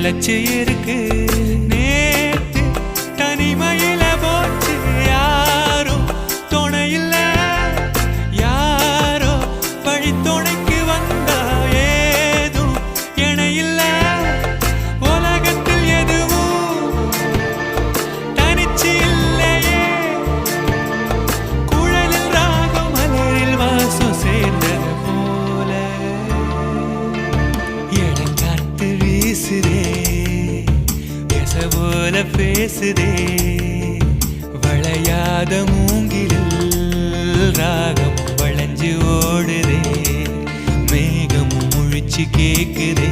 நிலச்சி இருக்கு நேத்து தனிமையில போச்சு யாரும் துணையில்ல யாரோ வழி துணைக்கு வந்தா ஏதும் இணையில்ல உலகத்தில் எதுவும் தனிச்சு இல்லையே குழலில் ராகம் மலரில் வாசம் சேர்ந்தது போல இளங்காத்து வீசுதே போல பேசுதே வளையாத மூங்கிலில் ராகம் வளைஞ்சு ஓடுதே மேகமும் முழிச்சு கேக்குதே